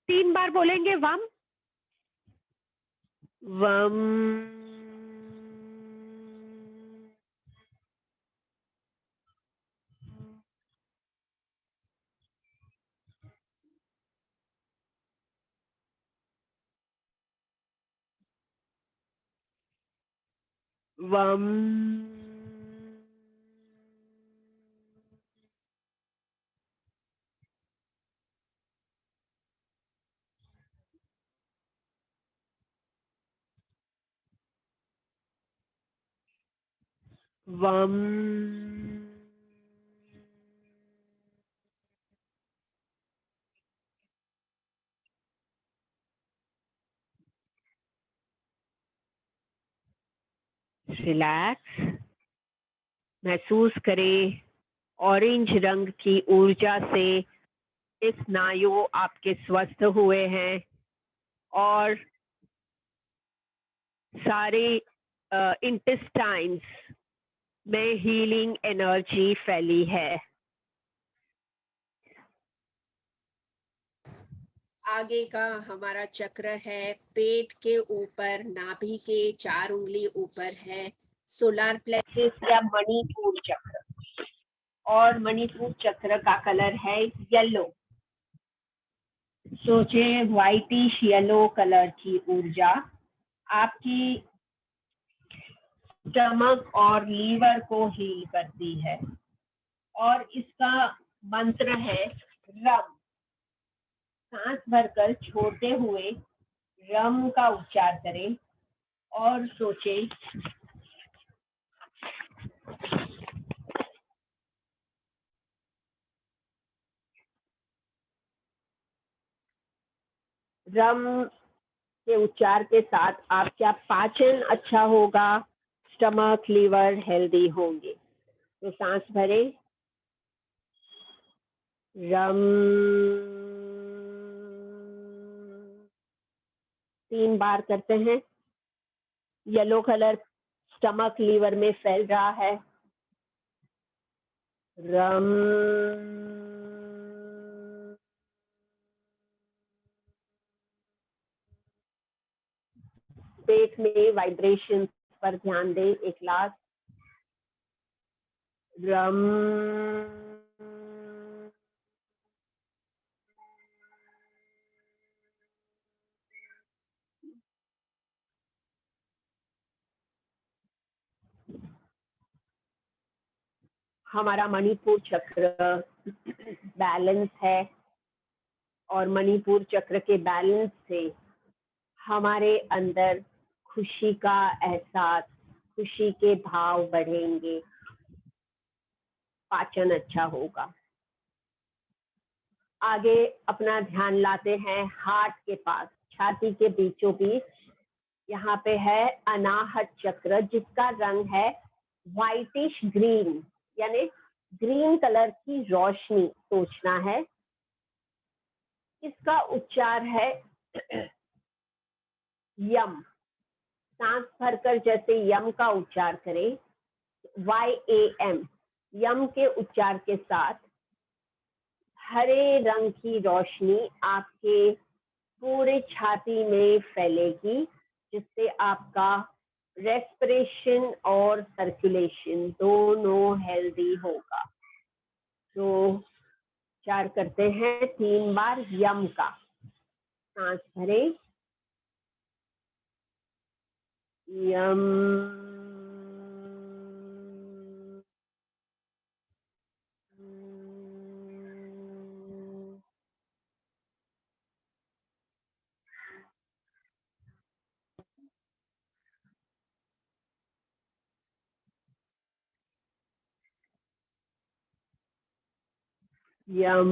3 बार बोलेंगे वम, वम। वम। वम। रिलैक्स, महसूस करें ऑरेंज रंग की ऊर्जा से इस स्नायु आपके स्वस्थ हुए हैं, और सारे इंटेस्टाइन्स में हीलिंग एनर्जी फैली है। आगे का हमारा चक्र है पेट के ऊपर, नाभि के 4 उंगली ऊपर है, सोलर प्लेक्सस या मणिपुर चक्र, और मणिपुर चक्र का कलर है येलो। सोचे व्हाइटिश येलो कलर की ऊर्जा आपकी स्टमक और लीवर को हील करती है, और इसका मंत्र है रम। सांस भरकर छोड़ते हुए रम का उच्चार करें और सोचें रम के उच्चार के साथ आपका पाचन अच्छा होगा, स्टमक लीवर हेल्दी होंगे। तो सांस भरे, रम 3 बार करते हैं। येलो कलर स्टमक लीवर में फैल रहा है। रम, पेट में वाइब्रेशन पर ध्यान दें। एक लास्ट रम, हमारा मणिपुर चक्र बैलेंस है और मणिपुर चक्र के बैलेंस से हमारे अंदर खुशी का एहसास, खुशी के भाव बढ़ेंगे, पाचन अच्छा होगा। आगे अपना ध्यान लाते हैं हार्ट के पास, छाती के बीचों बीच। यहाँ पे है अनाहत चक्र जिसका रंग है व्हाइटिश ग्रीन, यानी ग्रीन कलर की रोशनी सोचना है। इसका उच्चार है यम। सांस भरकर जैसे यम का उच्चार करें, YAM, यम के उच्चार के साथ हरे रंग की रोशनी आपके पूरे छाती में फैलेगी, जिससे आपका रेस्पिरेशन और सर्कुलेशन दोनों हेल्दी होगा। तो उच्चार करते हैं 3 बार यम का। सांस भरें, यम, यम,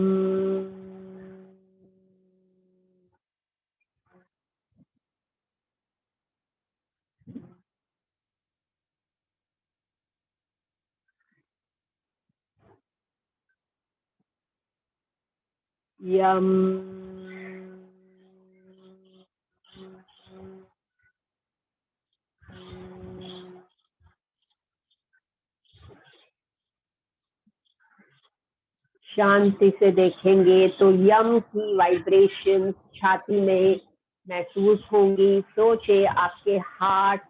यम, शांति से देखेंगे तो यम की वाइब्रेशन छाती में महसूस होंगी। सोचे आपके हार्ट,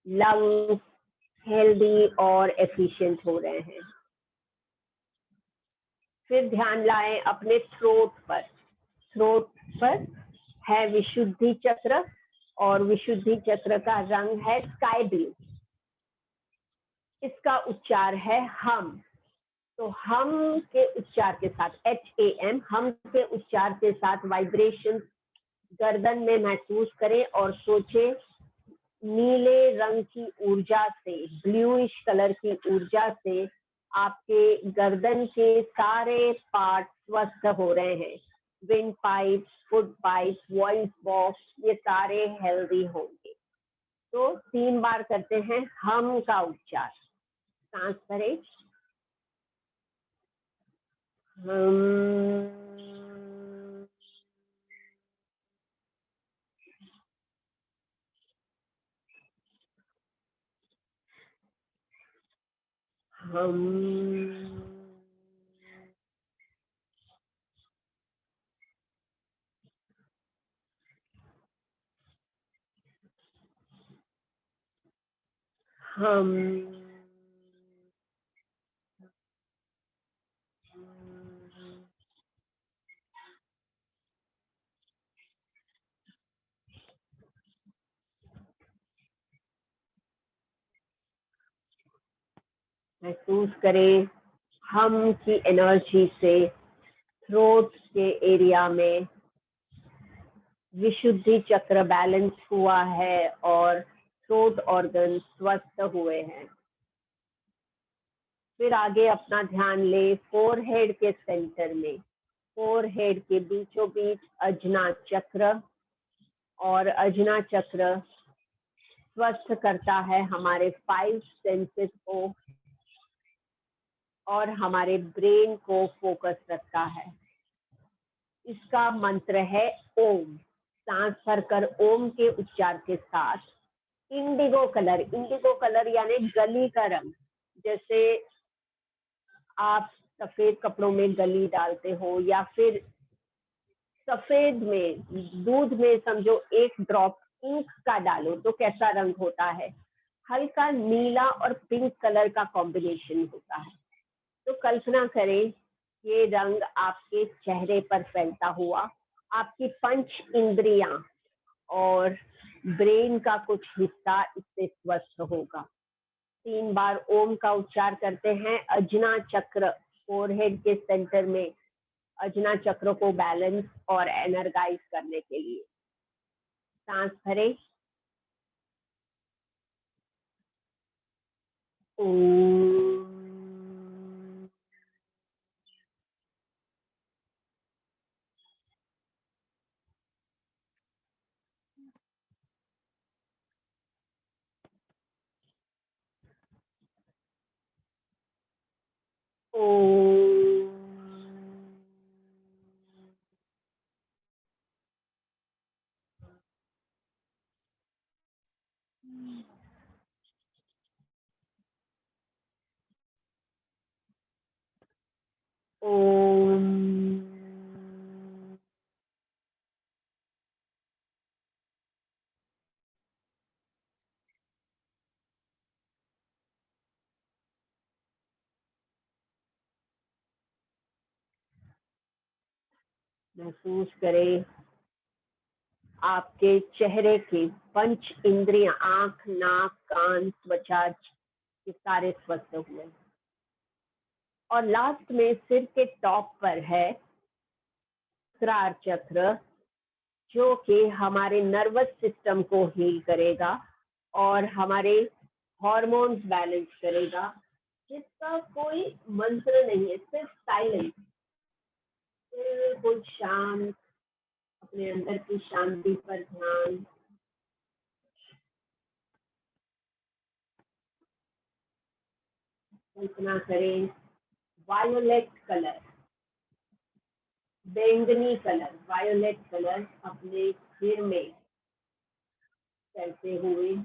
लंग्स हेल्दी और एफिशिएंट हो रहे हैं। फिर ध्यान लाएं अपने थ्रोट पर। थ्रोट पर है विशुद्धि चक्र और विशुद्धि चक्र का रंग है स्काई ब्लू। इसका उच्चार है हम। तो हम के उच्चार के साथ HAM, हम के उच्चार के साथ वाइब्रेशन गर्दन में महसूस करें और सोचे नीले रंग की ऊर्जा से, ब्लूइश कलर की ऊर्जा से आपके गर्दन के सारे पार्ट स्वस्थ हो रहे हैं। Wind pipe, foot pipe, voice box, ये सारे हेल्दी होंगे। तो 3 बार करते हैं हम का उच्चार। सांस भरें, हम, हम, हम, महसूस करें हम की एनर्जी से थ्रोट के एरिया में विशुद्धि चक्र बैलेंस हुआ है और थ्रोट ऑर्गन स्वस्थ हुए हैं। फिर आगे अपना ध्यान ले फोरहेड के सेंटर में, फोरहेड के बीचों बीच अजना चक्र, और अजना चक्र स्वस्थ करता है हमारे 5 सेंसेस को और हमारे ब्रेन को फोकस रखता है। इसका मंत्र है ओम। सांस भरकर ओम के उच्चार के साथ इंडिगो कलर यानी गली का रंग, जैसे आप सफेद कपड़ों में गली डालते हो या फिर सफेद में दूध में समझो एक ड्रॉप इंक का डालो तो कैसा रंग होता है, हल्का नीला और पिंक कलर का कॉम्बिनेशन होता है। तो कल्पना करें ये रंग आपके चेहरे पर फैलता हुआ आपकी 5 इंद्रियां और ब्रेन का कुछ हिस्सा इससे स्वस्थ होगा। 3 बार ओम का उच्चार करते हैं अजना चक्र, फोरहेड के सेंटर में अजना चक्र को बैलेंस और एनर्जाइज करने के लिए। सांस भरें, ओम। महसूस करें आपके चेहरे के 5 इंद्रियां, आंख, नाक, कान, त्वचा, ये सारे स्वस्थ हुए। और लास्ट में सिर के टॉप पर है सहस्त्रार चक्र, जो कि हमारे नर्वस सिस्टम को हील करेगा और हमारे हार्मोन्स बैलेंस करेगा, जिसका कोई मंत्र नहीं है, सिर्फ साइलेंस, बिल्कुल शांत, अपने अंदर की शांति पर ध्यान। कल्पना करें वायोलेट कलर, बैंगनी कलर, वायोलेट कलर अपने सिर में चलते हुए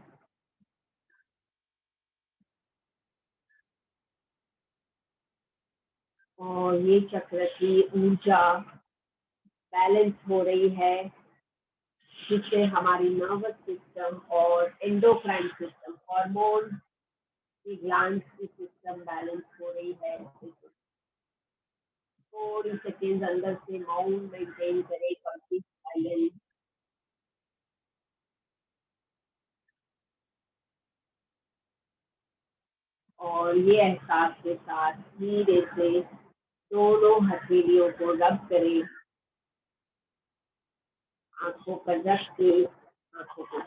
और ये चक्र की ऊर्जा बैलेंस हो रही है, जिससे हमारी नर्वस सिस्टम और एंडोक्राइन सिस्टम, हार्मोन की ग्लैंड्स की सिस्टम बैलेंस हो रही है। थोड़ी सेकेंड अंदर से मौन मेंटेन करें, कंप्लीट साइलेंस। और ये एहसास के साथ धीरे से दोनों हथेलियों को रब करें, आंखों पर रख के आंखों को।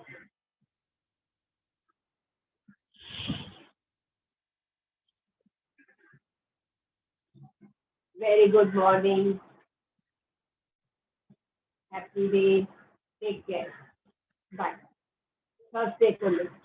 Very good morning, happy day, take care, bye. Thursday को मिलते हैं।